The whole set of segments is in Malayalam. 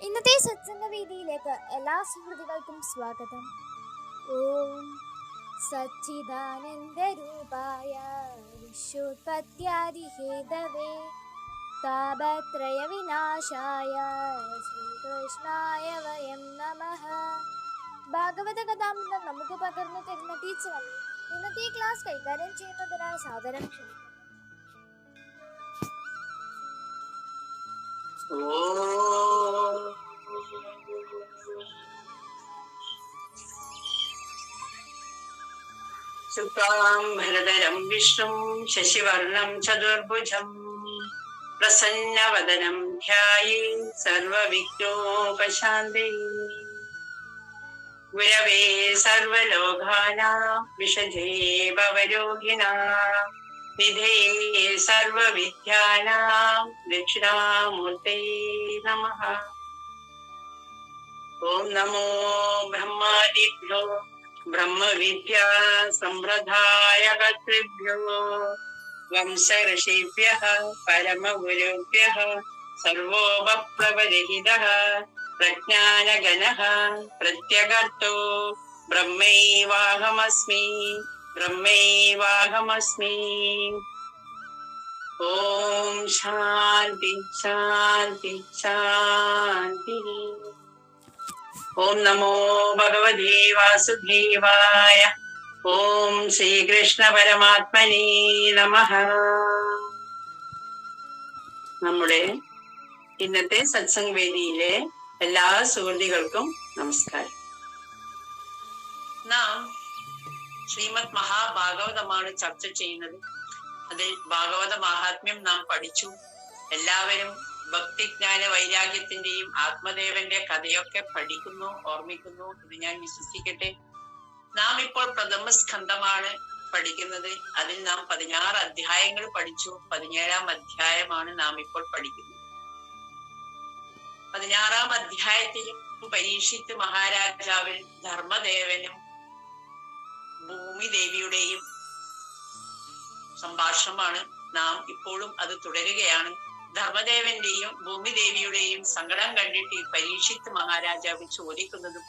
ഇന്നത്തെ സത്സംഗവേദിയിലേക്ക് എല്ലാ സുഹൃത്തുക്കൾക്കും സ്വാഗതം. ഓം സച്ചിദാനന്ദ രൂപായ വിശ്വോത്പത്യാദിഹേതവേ താപത്രയ വിനാശായ ശ്രീകൃഷ്ണായ വയം നമഃ. ഭാഗവത കഥാമൃതം നമുക്ക് പകർന്നു തരുന്ന ടീച്ചറാണ് ഇന്നത്തെ ക്ലാസ് കൈകാര്യം ചെയ്യുന്നതിനായി സാദരം ക്ഷണിക്കുന്നു. ശുക്ലാംബരധരം വിഷ്ണും ശശിവർണം ചതുർഭുജം പ്രസന്നവദനം ധ്യായേത് സർവവിഘ്നോപശാന്തയേ. ഗുരവേ സർവലോകാനാം വിഷജേ ഭവരോഗിണാം നിധയേ സർവവിദ്യാനാം ദക്ഷിണാമൂർത്തയേ നമഃ. ഓം നമോ ബ്രഹ്മാദിഭ്യോ ബ്രഹ്മവിദ്യാ സമ്പ്രദായ കർത്തൃഭ്യോ വംശഋഷിഭ്യഃ പരമഗുരുഭ്യഃ സർവോപപ്ലവരഹിതഃ പ്രജ്ഞാനഗണഃ പ്രത്യഗർത്തോ ബ്രഹ്മൈവാഹമസ്മി ബ്രഹ്മൈവാഹമസ്മി. ഓം ശാന്തി ശാന്തി ശാന്തി. ഓം നമോ ഭഗവതേ വാസുദേവായ. ഓം ശ്രീകൃഷ്ണ പരമാത്മനേ നമഃ. നമ്മുടെ ഇന്നത്തെ സത്സംഗ വേദിയിലെ എല്ലാ സുഹൃത്തുക്കൾക്കും നമസ്കാരം. നാം ശ്രീമദ് മഹാഭാഗവതമാണ് ചർച്ച ചെയ്യുന്നത്. അതിൽ ഭാഗവത മഹാത്മ്യം നാം പഠിച്ചു. എല്ലാവരും ഭക്തിജ്ഞാന വൈരാഗ്യത്തിന്റെയും ആത്മദേവന്റെ കഥയൊക്കെ പഠിക്കുന്നു, ഓർമ്മിക്കുന്നു. ഇത് ഞാൻ വിശ്വസിക്കട്ടെ. നാം ഇപ്പോൾ പ്രഥമ സ്കന്ധമാണ് പഠിക്കുന്നത്. അതിൽ നാം 16 അധ്യായങ്ങൾ പഠിച്ചു. 17ാം അധ്യായമാണ് നാം ഇപ്പോൾ പഠിക്കുന്നത്. 16ാം അധ്യായത്തിലും പരീക്ഷിത്ത് മഹാരാജാവിൽ ധർമ്മദേവനും ഭൂമിദേവിയുടെയും സംഭാഷണമാണ്. നാം ഇപ്പോഴും അത് തുടരുകയാണ്. ധർമ്മദേവന്റെയും ഭൂമിദേവിയുടെയും സങ്കടം കണ്ടിട്ട് പരീക്ഷിത്ത് മഹാരാജാവ് ചോദിക്കുന്നതും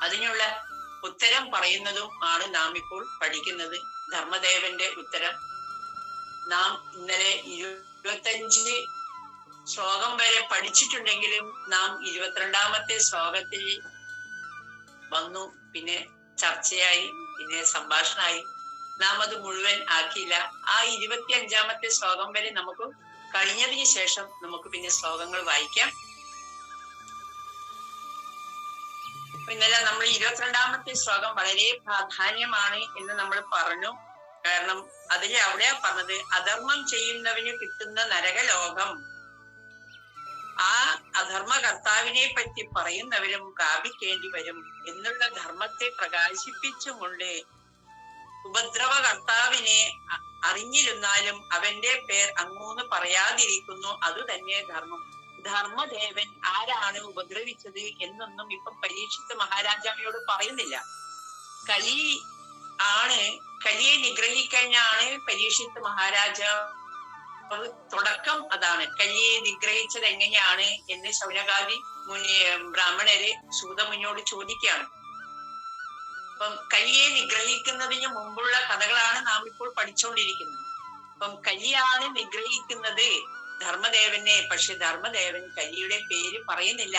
അതിനുള്ള ഉത്തരം പറയുന്നതും ആണ് നാം ഇപ്പോൾ പഠിക്കുന്നത്. ധർമ്മദേവന്റെ ഉത്തരം നാം ഇന്നലെ 25 ശ്ലോകം വരെ പഠിച്ചിട്ടുണ്ടെങ്കിലും നാം 22ാമത്തെ ശ്ലോകത്തിൽ വന്നു. പിന്നെ ചർച്ചയായി, പിന്നെ സംഭാഷണമായി. നാം അത് മുഴുവൻ ആക്കിയില്ല. ആ 25ാമത്തെ ശ്ലോകം വരെ നമുക്ക് കഴിഞ്ഞതിന് ശേഷം നമുക്ക് പിന്നെ ശ്ലോകങ്ങൾ വായിക്കാം. ഇന്നലെ നമ്മൾ 22ാമത്തെ ശ്ലോകം വളരെ പ്രാധാന്യമാണ് എന്ന് നമ്മൾ പറഞ്ഞു. കാരണം അതിൽ അവിടെയാ പറഞ്ഞത്, അധർമ്മം ചെയ്യുന്നവന് കിട്ടുന്ന നരകലോകം ആ അധർമ്മകർത്താവിനെ പറ്റി പറയുന്നവരും പ്രാപിക്കേണ്ടി വരും എന്നുള്ള ധർമ്മത്തെ പ്രകാശിപ്പിച്ചുകൊണ്ട് ഉപദ്രവകർത്താവിനെ അറിഞ്ഞിരുന്നാലും അവന്റെ പേർ അങ്ങൂന്ന് പറയാതിരിക്കുന്നു. അത് തന്നെ ധർമ്മം. ധർമ്മദേവൻ ആരാണ് ഉപദ്രവിച്ചത് എന്നൊന്നും ഇപ്പൊ പരീക്ഷിത്ത് മഹാരാജാവിനോട് പറയുന്നില്ല. കലി ആണ്. കലിയെ നിഗ്രഹിക്കഴിഞ്ഞാണ് പരീക്ഷിത്ത് മഹാരാജാവ് തുടക്കം. അതാണ് കലിയെ നിഗ്രഹിച്ചത് എങ്ങനെയാണ് എന്ന് ശൗനകാദി ബ്രാഹ്മണര് സൂതമുനിയോട് ചോദിക്കുകയാണ്. അപ്പം കലിയെ നിഗ്രഹിക്കുന്നതിന് മുമ്പുള്ള കഥകളാണ് നാം ഇപ്പോൾ പഠിച്ചുകൊണ്ടിരിക്കുന്നത്. അപ്പം കലിയാണ് നിഗ്രഹിക്കുന്നത് ധർമ്മദേവനെ. പക്ഷെ ധർമ്മദേവൻ കലിയുടെ പേര് പറയുന്നില്ല.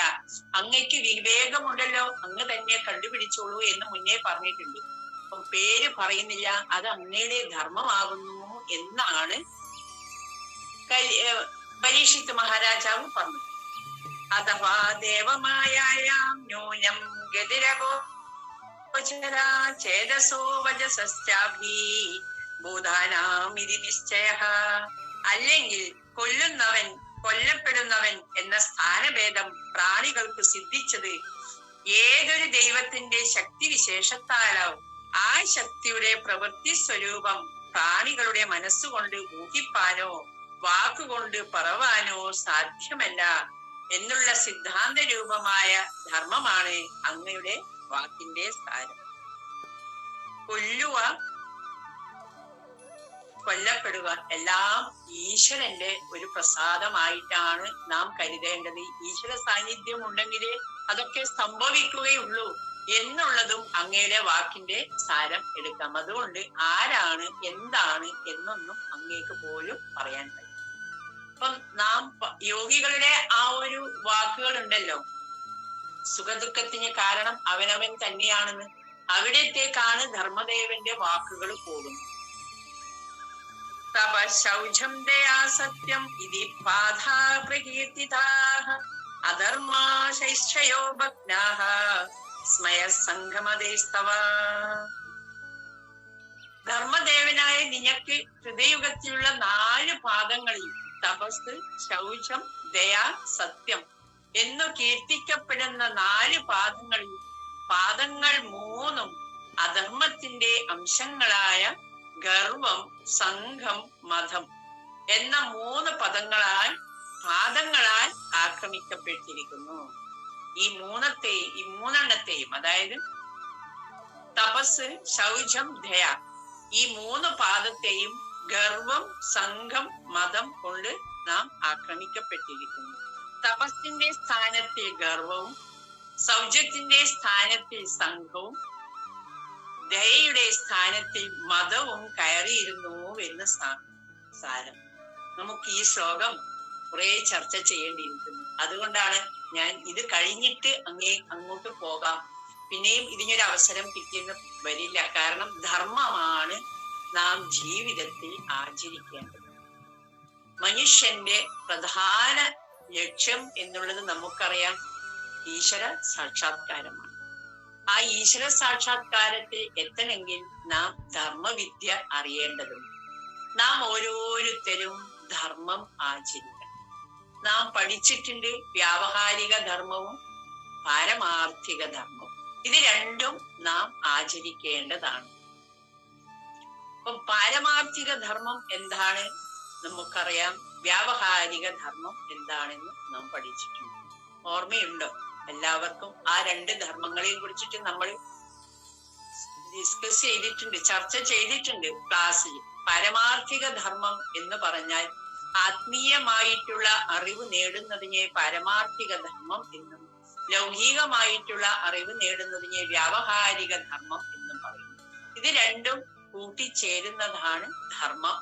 അങ്ങയ്ക്ക് വിവേകമുണ്ടല്ലോ, അങ്ങ് തന്നെ കണ്ടുപിടിച്ചോളൂ എന്ന് മുന്നേ പറഞ്ഞിട്ടുണ്ട്. അപ്പം പേര് പറയുന്നില്ല. അത് അങ്ങയുടെ ധർമ്മമാകുന്നു എന്നാണ് പരീക്ഷിത്ത് മഹാരാജാവ് പറഞ്ഞു. അഥവാ ദേവമായാം ന്യൂനം ഗതിരകോ ചേതസോ വജസസ്യാഭി ഭൂതാനാമിതി നിശ്ചയഃ. അല്ലെങ്കിൽ കൊല്ലുന്നവൻ കൊല്ലപ്പെടുന്നവൻ എന്ന സ്ഥാനഭേദം പ്രാണികൾക്ക് സിദ്ധിച്ചത് ഏതൊരു ദൈവത്തിന്റെ ശക്തി വിശേഷത്താലോ ആ ശക്തിയുടെ പ്രവൃത്തി സ്വരൂപം പ്രാണികളുടെ മനസ്സുകൊണ്ട് ഊഹിപ്പാനോ വാക്കുകൊണ്ട് പറവാനോ സാധ്യമല്ല എന്നുള്ള സിദ്ധാന്ത രൂപമായ ധർമ്മമാണ് അങ്ങയുടെ വാക്കിന്റെ സ്ഥാനം. കൊല്ലപ്പെടുക എല്ലാം ഈശ്വരന്റെ ഒരു പ്രസാദമായിട്ടാണ് നാം കരുതേണ്ടത്. ഈശ്വര സാന്നിധ്യം ഉണ്ടെങ്കിലേ അതൊക്കെ സംഭവിക്കുകയുള്ളൂ എന്നുള്ളതും അങ്ങയുടെ വാക്കിന്റെ സാരം എടുക്കാം. അതുകൊണ്ട് ആരാണ് എന്താണ് എന്നൊന്നും അങ്ങേക്ക് പോലും പറയാൻ കഴിയും. അപ്പം നാം യോഗികളുടെ ആ ഒരു വാക്കുകൾ ഉണ്ടല്ലോ, സുഖദുഃഖത്തിന് കാരണം അവനവൻ തന്നെയാണെന്ന്, അവിടത്തേക്കാണ് ധർമ്മദേവന്റെ വാക്കുകൾ പോകുന്നത്. തപ ശൗചം ദയാ സത്യം ഇതി പാധാ പ്രകീർത്തിതാഃ അധർമാശൈശ്ചയോ ഭഗ്നാഃ സ്മയ സംഗമദേസ്തവ. ധർമ്മദേവനായ നിനക്ക് ഹൃദയുഗത്തിലുള്ള 4 പാദങ്ങളിൽ തപസ്, ശൗചം, ദയ, സത്യം എന്നു കീർത്തിക്കപ്പെടുന്ന 4 പാദങ്ങളിൽ പാദങ്ങൾ 3 അധർമ്മത്തിന്റെ അംശങ്ങളായ ഗർവം, സംഘം, മതം എന്ന 3 പാദങ്ങളാൽ ആക്രമിക്കപ്പെട്ടിരിക്കുന്നു. ഈ മൂന്നെണ്ണത്തെയും അതായത് തപസ്, ശൗചം, ദയ ഈ 3 പാദത്തെയും ഗർവം, സംഘം, മതം കൊണ്ട് നാം ആക്രമിക്കപ്പെട്ടിരിക്കുന്നു. തപസ്സിന്റെ സ്ഥാനത്തിൽ ഗർവവും, ശൗചത്തിന്റെ സ്ഥാനത്തിൽ സംഘവും, ദയയുടെ സ്ഥാനത്തിൽ മതവും കയറിയിരുന്നു എന്ന് സാരം. നമുക്ക് ഈ ശ്ലോകം കുറെ ചർച്ച ചെയ്യേണ്ടിയിരിക്കുന്നു. അതുകൊണ്ടാണ് ഞാൻ ഇത് കഴിഞ്ഞിട്ട് അങ്ങോട്ട് പോകാം, പിന്നെയും ഇതിനൊരു അവസരം കിട്ടിയെന്ന് വരില്ല. കാരണം ധർമ്മമാണ് നാം ജീവിതത്തിൽ ആചരിക്കേണ്ടത്. മനുഷ്യന്റെ പ്രധാന ലക്ഷ്യം എന്നുള്ളത് നമുക്കറിയാം, ഈശ്വര സാക്ഷാത്കാരമാണ്. ആ ഈശ്വര സാക്ഷാത്കാരത്തിൽ എത്തണമെങ്കിൽ നാം ധർമ്മവിദ്യ അറിയേണ്ടതുണ്ട്. നാം ഓരോരുത്തരും ധർമ്മം ആചരിക്കണം. നാം പഠിച്ചിട്ടുണ്ട് വ്യാവഹാരിക ധർമ്മവും പാരമാർത്ഥിക ധർമ്മവും. ഇത് രണ്ടും നാം ആചരിക്കേണ്ടതാണ്. അപ്പം പാരമാർത്ഥിക ധർമ്മം എന്താണ് നമുക്കറിയാം, വ്യാവഹാരിക ധർമ്മം എന്താണെന്ന് നാം പഠിച്ചിട്ടുണ്ട്. ഓർമ്മയുണ്ടോ എല്ലാവർക്കും? ആ 2 ധർമ്മങ്ങളെയും കുറിച്ചിട്ട് നമ്മൾ ഡിസ്കസ് ചെയ്തിട്ടുണ്ട്, ചർച്ച ചെയ്തിട്ടുണ്ട് ക്ലാസ്സിൽ. പാരമാർത്ഥിക ധർമ്മം എന്ന് പറഞ്ഞാൽ ആത്മീയമായിട്ടുള്ള അറിവ് നേടുന്നതിനെ പാരമാർത്ഥിക ധർമ്മം എന്നും ലൗകികമായിട്ടുള്ള അറിവ് നേടുന്നതിനെ വ്യാവഹാരിക ധർമ്മം എന്നും പറയുന്നു. ഇത് രണ്ടും കൂട്ടിച്ചേരുന്നതാണ് ധർമ്മം.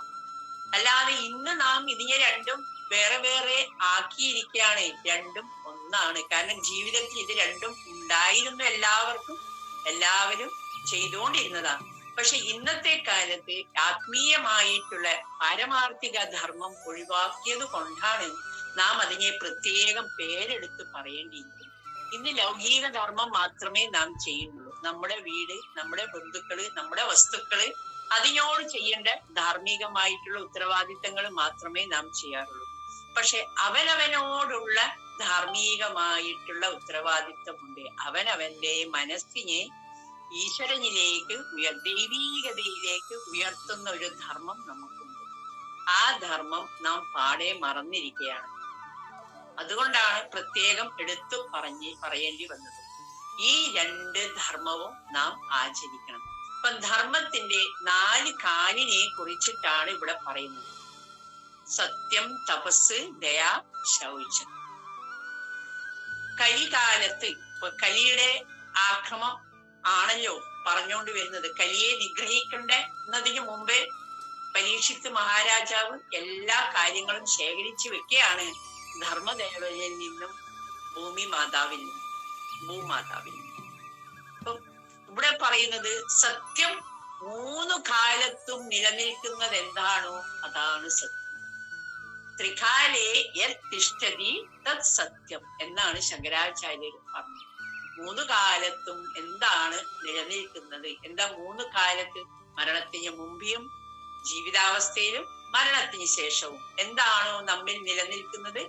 അല്ലാതെ ഇന്ന് നാം ഇതിനെ രണ്ടും വേറെ വേറെ ആക്കിയിരിക്കുകയാണ്. രണ്ടും ഒന്നാണ്. കാരണം ജീവിതത്തിൽ ഇത് രണ്ടും ഉണ്ടായിരുന്നു, എല്ലാവരും ചെയ്തുകൊണ്ടിരുന്നതാണ്. പക്ഷെ ഇന്നത്തെ കാലത്ത് ആത്മീയമായിട്ടുള്ള പാരമാർത്ഥിക ധർമ്മം ഒഴിവാക്കിയത് കൊണ്ടാണ് നാം അതിനെ പ്രത്യേകം പേരെടുത്ത് പറയേണ്ടിയിരിക്കുന്നത്. ഇന്ന് ലൗകിക ധർമ്മം മാത്രമേ നാം ചെയ്യുന്നുള്ളൂ. നമ്മുടെ വീട്, നമ്മുടെ ബന്ധുക്കള്, നമ്മുടെ വസ്തുക്കള്, അതിനോട് ചെയ്യേണ്ട ധാർമ്മികമായിട്ടുള്ള ഉത്തരവാദിത്തങ്ങൾ മാത്രമേ നാം ചെയ്യാറുള്ളൂ. പക്ഷെ അവനവനോടുള്ള ധാർമ്മികമായിട്ടുള്ള ഉത്തരവാദിത്തമുണ്ട്. അവനവന്റെ മനസ്സിനെ ഈശ്വരനിലേക്ക് ദൈവീകതയിലേക്ക് ഉയർത്തുന്ന ഒരു ധർമ്മം നമുക്കുണ്ട്. ആ ധർമ്മം നാം പാടെ മറന്നിരിക്കുകയാണ്. അതുകൊണ്ടാണ് പ്രത്യേകം എടുത്തു പറയേണ്ടി വന്നത്. ഈ 2 ധർമ്മവും നാം ആചരിക്കണം. ഇപ്പൊ ധർമ്മത്തിന്റെ 4 കാലിനെ കുറിച്ചിട്ടാണ് ഇവിടെ പറയുന്നത്. സത്യം, തപസ്, ദയ, ശൗചം. കലികാലത്ത് ഇപ്പൊ കലിയുടെ ആക്രമം ആണല്ലോ പറഞ്ഞുകൊണ്ട് വരുന്നത്. കലിയെ നിഗ്രഹിക്കേണ്ടതിന് മുമ്പേ പരീക്ഷിത്ത് മഹാരാജാവ് എല്ലാ കാര്യങ്ങളും ശേഖരിച്ചു വെക്കുകയാണ് ധർമ്മദേവനിൽ നിന്നും ഭൂമാതാവിൽ നിന്നും. അപ്പം ഇവിടെ പറയുന്നത് സത്യം 3 കാലത്തും നിലനിൽക്കുന്നത് എന്താണോ അതാണ് സത്യം. ത്രികാലേ യത് തിഷ്ഠതി തത് സത്യം എന്നാണ് ശങ്കരാചാര്യർ പറഞ്ഞത്. 3 കാലത്തും എന്താണ് നിലനിൽക്കുന്നത്? എന്താ 3 കാലത്ത്? മരണത്തിന് മുമ്പിയും ജീവിതാവസ്ഥയിലും മരണത്തിന് ശേഷവും എന്താണോ നമ്മിൽ നിലനിൽക്കുന്നത്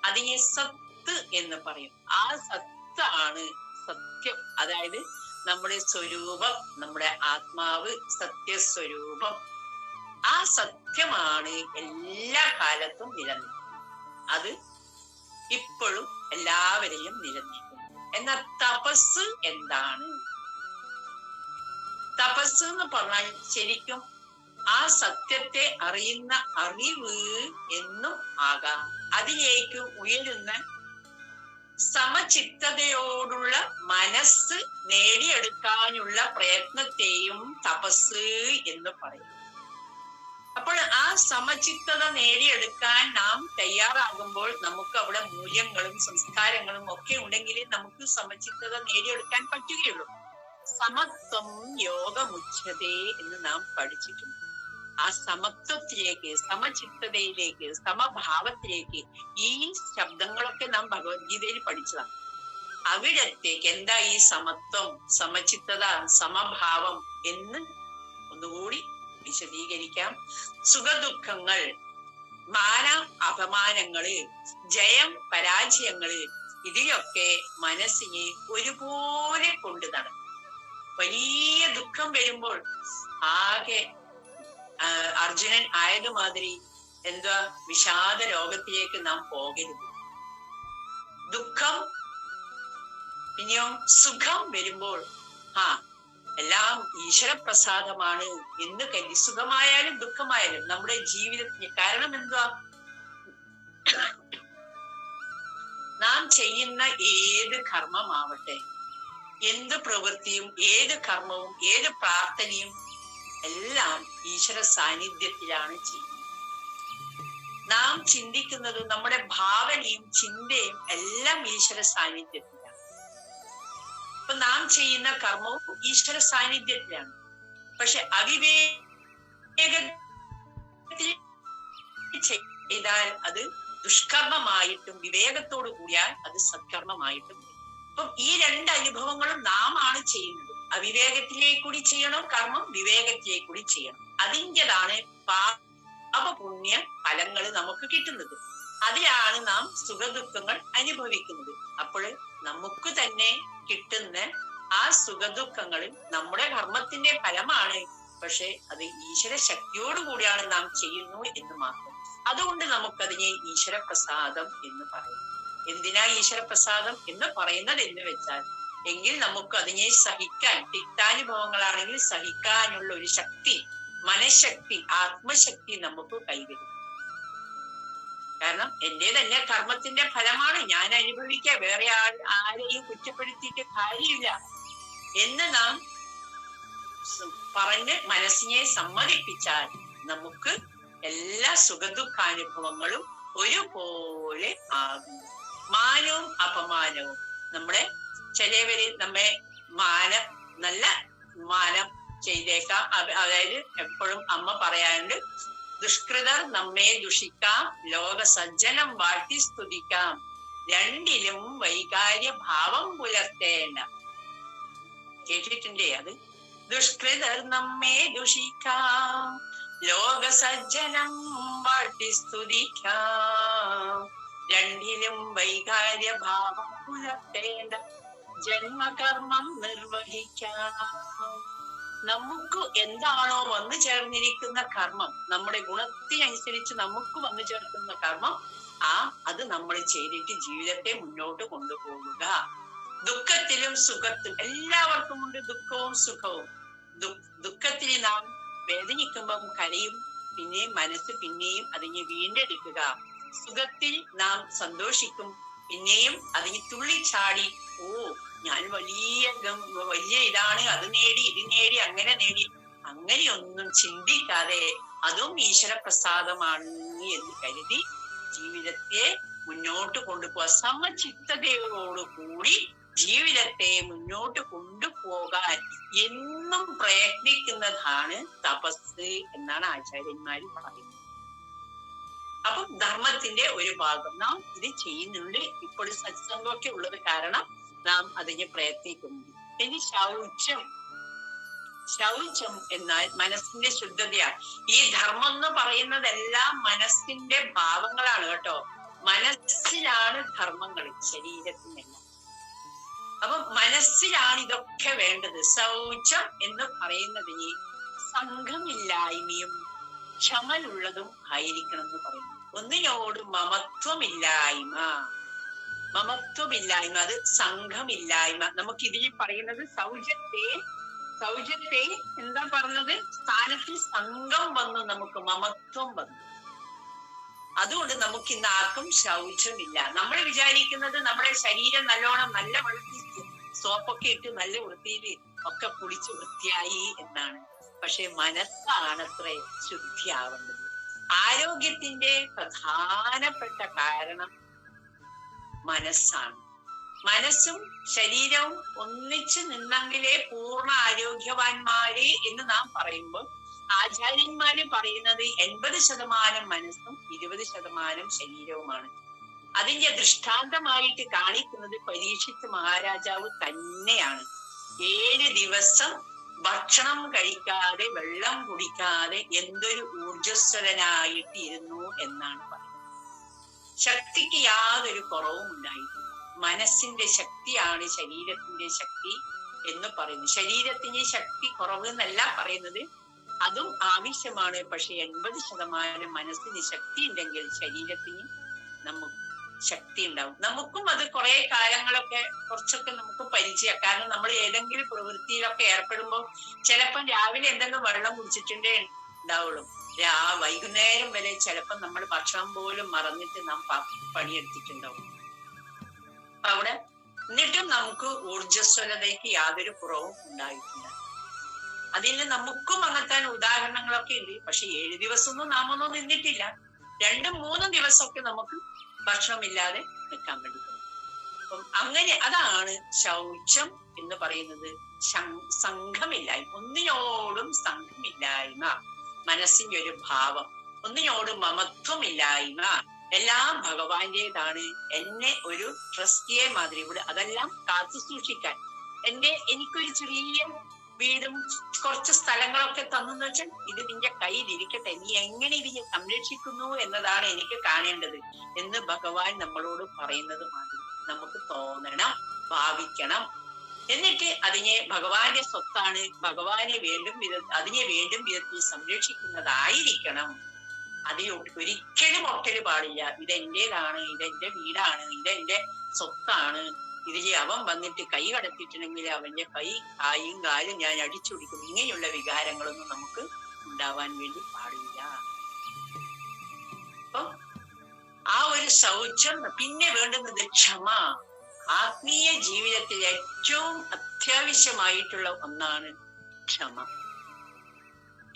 അതിനെ സത്ത് എന്ന് പറയും. ആ സത്ത് ആണ് സത്യം. അതായത് നമ്മുടെ സ്വരൂപം, നമ്മുടെ ആത്മാവ്, സത്യസ്വരൂപം. ആ സത്യമാണ് എല്ലാ കാലത്തും നിലനിൽക്കുന്നത്. അത് ഇപ്പോഴും എല്ലാവരെയും നിലനിൽക്കുന്നു. എന്നാൽ തപസ് എന്താണ്? തപസ് എന്ന് പറഞ്ഞാൽ ശരിക്കും ആ സത്യത്തെ അറിയുന്ന അറിവ് എന്നും ആകാം. അതിലേക്ക് ഉയരുന്ന സമചിത്തതയോടുള്ള മനസ്സ് നേടിയെടുക്കാനുള്ള പ്രയത്നത്തെയും തപസ് എന്ന് പറയും. അപ്പോൾ ആ സമചിത്തത നേടിയെടുക്കാൻ നാം തയ്യാറാകുമ്പോൾ നമുക്ക് അവിടെ മൂല്യങ്ങളും സംസ്കാരങ്ങളും ഒക്കെ ഉണ്ടെങ്കിൽ നമുക്ക് സമചിത്തത നേടിയെടുക്കാൻ പറ്റുകയുള്ളൂ. സമത്വം യോഗമുച്യതേ എന്ന് നാം പഠിച്ചിട്ടുണ്ട്. ആ സമത്വത്തിലേക്ക്, സമചിത്തതയിലേക്ക്, സമഭാവത്തിലേക്ക് ഈ ശബ്ദങ്ങളൊക്കെ നാം ഭഗവത്ഗീതയിൽ പഠിച്ചതാണ്. അവിടത്തേക്ക് എന്താ ഈ സമത്വം, സമചിത്തത, സമഭാവം എന്ന് ഒന്നുകൂടി വിശദീകരിക്കാം. സുഖദുഃഖങ്ങൾ, മാന അപമാനങ്ങള്, ജയം പരാജയങ്ങള്, ഇതിലൊക്കെ മനസ്സിനെ ഒരുപോലെ കൊണ്ടു നടക്കും. വലിയ ദുഃഖം വരുമ്പോൾ ആകെ അർജുനൻ ആയതുമാതിരി എന്താ വിഷാദ രോഗത്തിലേക്ക് നാം പോകരുത്. ദുഃഖം പിന്നെയോ സുഖം വരുമ്പോൾ എല്ലാം ഈശ്വരപ്രസാദമാണ് എന്ന് കരുതി, സുഖമായാലും ദുഃഖമായാലും നമ്മുടെ ജീവിതത്തിന്. കാരണം എന്തുവാ, നാം ചെയ്യുന്ന ഏത് കർമ്മമാവട്ടെ, എന്ത് പ്രവൃത്തിയും, ഏത് കർമ്മവും, ഏത് പ്രാർത്ഥനയും എല്ലാം ഈശ്വര സാന്നിധ്യത്തിലാണ് ചെയ്യുന്നത്. നാം ചിന്തിക്കുന്നതും നമ്മുടെ ഭാവനയും ചിന്തയും എല്ലാം ഈശ്വര സാന്നിധ്യത്തിലാണ്. അപ്പൊ നാം ചെയ്യുന്ന കർമ്മവും ഈശ്വര സാന്നിധ്യത്തിലാണ്. പക്ഷെ അവിവേകത്തിൽ ചെയ്താൽ അത് ദുഷ്കർമ്മമായിട്ടും വിവേകത്തോടു കൂടിയാൽ അത് സത്കർമ്മമായിട്ടും. അപ്പം ഈ രണ്ട് അനുഭവങ്ങളും നാം ആണ് ചെയ്യുന്നത്. അവിവേകത്തിലേക്കൂടി ചെയ്യണം കർമ്മം, വിവേകത്തിലേക്കൂടി ചെയ്യണം. അതിൻ്റെതാണ് പാപപുണ്യ ഫലങ്ങൾ നമുക്ക് കിട്ടുന്നത്. അതിലാണ് നാം സുഖദുഃഖങ്ങൾ അനുഭവിക്കുന്നത്. അപ്പോൾ നമുക്ക് തന്നെ കിട്ടുന്ന ആ സുഖദുഃഖങ്ങൾ നമ്മുടെ കർമ്മത്തിന്റെ ഫലമാണ്. പക്ഷെ അത് ഈശ്വര ശക്തിയോടുകൂടിയാണ് നാം ചെയ്യുന്നു എന്ന് മാത്രം. അതുകൊണ്ട് നമുക്കതിനെ ഈശ്വരപ്രസാദം എന്ന് പറയും. എന്തിനാ ഈശ്വരപ്രസാദം എന്ന് പറയുന്നത് എന്ന് വെച്ചാൽ, എങ്കിൽ നമുക്ക് അതിനെ സഹിക്കാൻ, തിക്താനുഭവങ്ങളാണെങ്കിൽ സഹിക്കാനുള്ള ഒരു ശക്തി, മനഃശക്തി, ആത്മശക്തി നമുക്ക് കൈവരും. കാരണം എന്റെ തന്നെ കർമ്മത്തിന്റെ ഫലമാണ് ഞാൻ അനുഭവിക്കുക, വേറെ ആരെയും കുറ്റപ്പെടുത്തിയിട്ട് കാര്യമില്ല എന്ന് നാം പറഞ്ഞ് മനസ്സിനെ സമ്മതിപ്പിച്ചാൽ നമുക്ക് എല്ലാ സുഖദുഃഖാനുഭവങ്ങളും ഒരുപോലെ ആകും. മാനവും അപമാനവും, നമ്മുടെ ചിലവര് നമ്മെ നല്ല മാനം ചെയ്തേക്കാം. അതായത് എപ്പോഴും അമ്മ പറയാറുണ്ട്, ദുഷ്കൃതർ നമ്മെ ദുഷിക്കാം, ലോക സജ്ജനം വാഴ്ത്തി സ്തുതിക്കാം, രണ്ടിലും വൈകാര്യ ഭാവം പുലർത്തേണ്ട. കേട്ടിട്ടുണ്ടേ അത്? ദുഷ്കൃതർ നമ്മെ ദുഷിക്കാം, ലോക സജ്ജനം വാഴ്ത്തി സ്തുതിക്കാം, രണ്ടിലും വൈകാര്യ ഭാവം പുലർത്തേണ്ട, ജന്മകർമ്മം നിർവഹിക്കാം. നമുക്ക് എന്താണോ വന്നു ചേർന്നിരിക്കുന്ന കർമ്മം, നമ്മുടെ ഗുണത്തിനനുസരിച്ച് നമുക്ക് വന്നു ചേർക്കുന്ന കർമ്മം, അത് നമ്മൾ ചെയ്തിട്ട് ജീവിതത്തെ മുന്നോട്ട് കൊണ്ടുപോകുക. ദുഃഖത്തിലും സുഖത്തിലും എല്ലാവർക്കും ഉണ്ട് ദുഃഖവും സുഖവും. ദുഃഖത്തിൽ നാം വേദനിക്കുമ്പം കരയും, പിന്നെയും മനസ്സ് പിന്നെയും അതിനെ വീണ്ടെടുക്കുക. സുഖത്തിൽ നാം സന്തോഷിക്കും, പിന്നെയും അതിന് തുള്ളിച്ചാടി ഞാൻ വലിയ ഇതാണ്, അത് നേടി ഇത് നേടി അങ്ങനെ നേടി, അങ്ങനെയൊന്നും ചിന്തിക്കാതെ അതും ഈശ്വരപ്രസാദമാണ് എന്ന് കരുതി ജീവിതത്തെ മുന്നോട്ട് കൊണ്ടുപോകാൻ, സമചിത്തതയോടുകൂടി ജീവിതത്തെ മുന്നോട്ട് കൊണ്ടുപോകാൻ എന്നും പ്രയത്നിക്കുന്നതാണ് തപസ് എന്നാണ് ആചാര്യന്മാര് പറയുന്നത്. അപ്പം ധർമ്മത്തിന്റെ ഒരു ഭാഗം നാം ഇത് ചെയ്യുന്നുണ്ട്. ഇപ്പോൾ സത്സംഗമൊക്കെ ഉള്ളത് കാരണം നാം അതിന് പ്രയത്നിക്കുന്നു. ഇനി ശൗചം എന്നാൽ മനസ്സിന്റെ ശുദ്ധതയാണ്. ഈ ധർമ്മം എന്ന് പറയുന്നതെല്ലാം മനസ്സിന്റെ ഭാവങ്ങളാണ് കേട്ടോ. മനസ്സിലാണ് ധർമ്മങ്ങൾ, ശരീരത്തിനല്ല. അപ്പൊ മനസ്സിലാണ് ഇതൊക്കെ വേണ്ടത്. ശൗചം എന്ന് പറയുന്നതിന് സംഘമില്ലായ്മയും ക്ഷമലുള്ളതും ആയിരിക്കണം എന്ന് പറയുന്നു. ഒന്നിനോട് മമത്വമില്ലായ്മ, അത് സംഘമില്ലായ്മ. നമുക്ക് ഇതിൽ പറയുന്നത് ശൗചത്തെ ശൗചത്തെ എന്താ പറഞ്ഞത്? സ്ഥാനത്തിൽ സംഘം വന്നു, നമുക്ക് മമത്വം വന്നു. അതുകൊണ്ട് നമുക്ക് ഇന്ന് ആർക്കും ശൗചമില്ല. നമ്മൾ വിചാരിക്കുന്നത് നമ്മുടെ ശരീരം നല്ലോണം നല്ല വെളുത്തി സോപ്പൊക്കെ ഇട്ട് നല്ല വൃത്തിയിൽ ഒക്കെ കുളിച്ച് വൃത്തിയായി എന്നാണ്. പക്ഷെ മനസ്സാണത്രേ ശുദ്ധിയാവേണ്ടത്. ആരോഗ്യത്തിന്റെ പ്രധാനപ്പെട്ട കാരണം മനസ്സാണ്. മനസ്സും ശരീരവും ഒന്നിച്ചു നിന്നെങ്കിലേ പൂർണ്ണ ആരോഗ്യവാന്മാര് എന്ന് നാം പറയുമ്പോൾ ആചാര്യന്മാര് പറയുന്നത് 80% മനസ്സും 20% ശരീരവുമാണ്. അതിന്റെ ദൃഷ്ടാന്തമായിട്ട് കാണിക്കുന്നത് പരീക്ഷിത്ത് മഹാരാജാവ് തന്നെയാണ്. 7 ദിവസം ഭക്ഷണം കഴിക്കാതെ വെള്ളം കുടിക്കാതെ എന്തൊരു ഊർജസ്വലനായിട്ട് ഇരുന്നു എന്നാണ് പറയുന്നത്. ശക്തിക്ക് യാതൊരു കുറവും ഉണ്ടായിട്ടില്ല. മനസ്സിന്റെ ശക്തിയാണ് ശരീരത്തിന്റെ ശക്തി എന്ന് പറയുന്നു. ശരീരത്തിന് ശക്തി കുറവ് എന്നല്ല പറയുന്നത്, അതും ആവശ്യമാണ്. പക്ഷെ 80% മനസ്സിന് ശക്തി ഉണ്ടെങ്കിൽ ശരീരത്തിന് നമുക്ക് ശക്തി ഉണ്ടാവും. നമുക്കും അത് കുറെ കാലങ്ങളൊക്കെ കുറച്ചൊക്കെ നമുക്ക് പരിചയം. കാരണം നമ്മൾ ഏതെങ്കിലും പ്രവൃത്തിയിലൊക്കെ ഏർപ്പെടുമ്പോൾ ചിലപ്പം രാവിലെ എന്തെങ്കിലും വെള്ളം കുടിച്ചിട്ടുണ്ടേ ഉണ്ടാവുള്ളൂ. വൈകുന്നേരം വരെ ചിലപ്പോൾ നമ്മൾ ഭക്ഷണം പോലും മറന്നിട്ട് നാം പണിയെടുത്തിട്ടുണ്ടാവും അവിടെ. എന്നിട്ടും നമുക്ക് ഊർജ്ജസ്വലതയ്ക്ക് യാതൊരു കുറവും ഉണ്ടായിട്ടില്ല. അതിന് നമുക്കും അങ്ങനത്തെ ഉദാഹരണങ്ങളൊക്കെ ഉണ്ട്. പക്ഷെ 7 ദിവസമൊന്നും നാം ഒന്നും നിന്നിട്ടില്ല. 2-3 ദിവസമൊക്കെ നമുക്ക് ഭക്ഷണമില്ലാതെ നിൽക്കാൻ പറ്റും. അപ്പം അങ്ങനെ അതാണ് ശൗചം എന്ന് പറയുന്നത്. സംഘമില്ലായ്മ, ഒന്നിനോടും സംഘമില്ലായ്മ, മനസ്സിന്റെ ഒരു ഭാവം, ഒന്നിനോടും മമത്വമില്ലായ്മ. എല്ലാം ഭഗവാന്റേതാണ്. എന്നെ ഒരു ട്രസ്റ്റിയെ മാതിരി ഇവിടെ അതെല്ലാം കാത്തു സൂക്ഷിക്കാൻ എനിക്കൊരു ചെറിയ വീടും കുറച്ച് സ്ഥലങ്ങളൊക്കെ തന്നെന്ന് വെച്ചാൽ ഇത് നിന്റെ കയ്യിലിരിക്കട്ടെ, നീ എങ്ങനെ ഇതിനെ സംരക്ഷിക്കുന്നു എന്നതാണ് എനിക്ക് കാണേണ്ടത് എന്ന് ഭഗവാൻ നമ്മളോട് പറയുന്നത് മാതിരി നമുക്ക് തോന്നണം, ഭാവിക്കണം. എന്നിട്ട് അതിനെ ഭഗവാന്റെ സ്വത്താണ്, ഭഗവാനെ അതിനെ വേണ്ടും വിധത്തിൽ സംരക്ഷിക്കുന്നതായിരിക്കണം. അതിൽ ഒരിക്കലും ഒട്ടല് പാടില്ല. ഇതെന്റേതാണ്, ഇതെന്റെ വീടാണ്, ഇതെന്റെ സ്വത്താണ്, ഇതിൽ അവൻ വന്നിട്ട് കൈ കടത്തിയിട്ടുണ്ടെങ്കിൽ അവന്റെ കായും കാലും ഞാൻ അടിച്ചൊടിക്കും. ഇങ്ങനെയുള്ള വികാരങ്ങളൊന്നും നമുക്ക് ഉണ്ടാവാൻ വേണ്ടി പാടില്ല. അപ്പൊ ആ ഒരു ശൗചം. പിന്നെ വേണ്ടുന്നത് ക്ഷമ. ആത്മീയ ജീവിതത്തിൽ ഏറ്റവും അത്യാവശ്യമായിട്ടുള്ള ഒന്നാണ് ക്ഷമ.